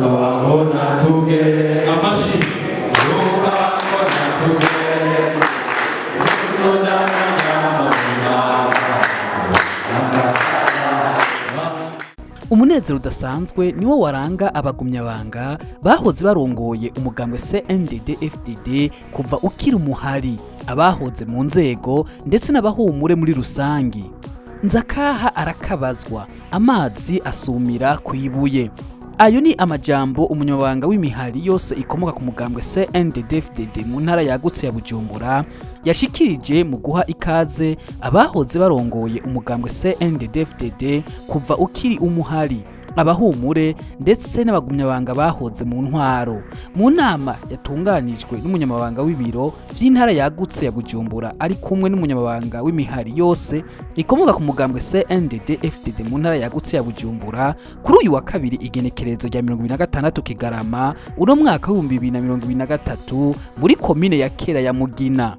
ukababona tuge amashi ukababona tuge umunezero udasanzwe niwo waranga abagumyabanga bahoze barongoye umugambwe CNDD-FDD kuva ukiri umuhari, abahoze mu nzego ndetse n'abahumure muri rusangi. Nzakaha arakabazwa, amazi asumira kuibuye. Ayo ni amajambo umunyamabanga w'imihari yose ikomoka ku mugambwe CNDD-FDD mu ntara yagutse ya Bujumbura yashikirije mu guha ikaze abahoze barongoye umugambwe CNDD-FDD kuva ukiri umuhari, abahumure ndetse n'abagumyabanga bahoze mu ntwaro. Mu nama yatunganijwe n'umunyamabanga w'ibiro vy'intara yagutse ya Bujumbura ari kumwe n'umunyamabanga w'imihari yose ikomoka ku mugambwe CNDD-FDD mu ntara yagutse ya Bujumbura kuri uyu wa kabiri igenekerezo rya 26 Kigarama uno mwaka wa 2023 muri komine ya Kera ya Mugina.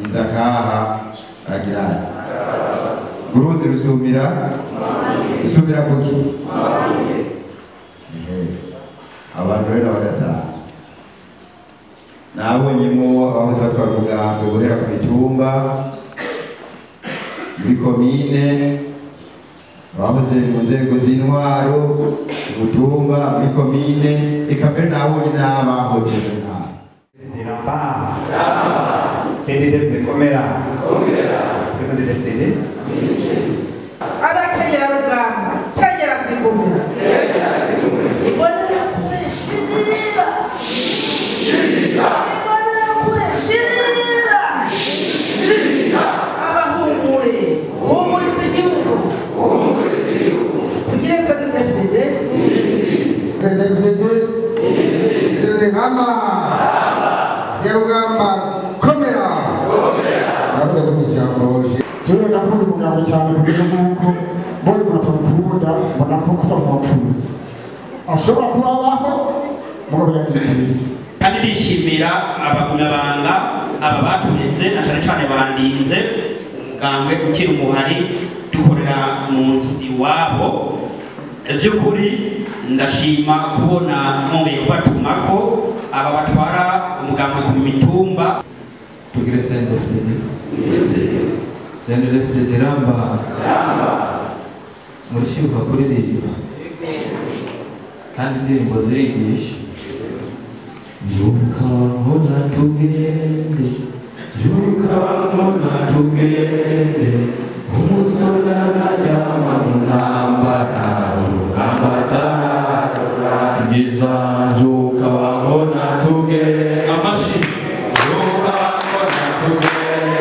Nzakaha agirana Burundi rusumira kuki abantu rero bagasanzwe nabonyemo aho twavuga ngo guhera ku mitumba muri komine abahoze mu nzego z'intwaro umutumba muri komine eka mbere nabonye n'abahoze mu ntara CNDD-FDD komera CNDD-FDD abakenyera rugamba kenyera zigumira ibonera kureshirira abahumure humuriza igihugu tugire CNDD-FDD ngama yarugamba komera aravuga mu ijambo Turi nakunda umugabo cyane kugira nuko bori batakunda mbona ko asa nk'uwapfuye ashobora kubabaho mugabo yagiye kandi ndishimira abagumyabanga aba baturetse na cyane bandinze umugambwe ukiri umuhari dukorera mu nzu iwabo. By'ukuri ndashima kubona mwongeye kubatumako aba batwara umugambwe ku mitumba tugire CNDD-FDD ramba murishibuka kuririmba kandi indirimbo zirigisha yukabona tugende umusore arajyama mu ntambara urugamba atararura yukabona tugende amashi yukabona tugende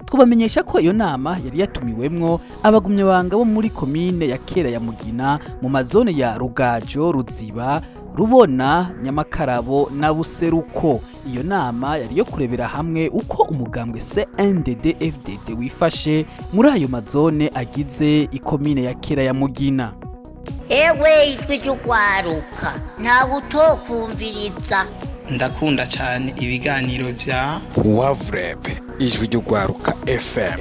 Twabamenyesha ko iyo nama yari yatumiwemwo abagumyabanga bo muri komine ya Kera ya Mugina mu mazone ya Rugajo, Ruziba, Rubona, Nyamakarabo na Buseruko. Iyo nama yari yo kurebera hamwe uko umugambwe CNDD-FDD wifashe muri ayo mazone agize ikomine ya Kera ya Mugina. Ewe itwe cy'ugwaruka ntawe utokumviriza. Ndakunda cyane ibiganiro vya Wavreb ijwi ry'ugwaruka FM.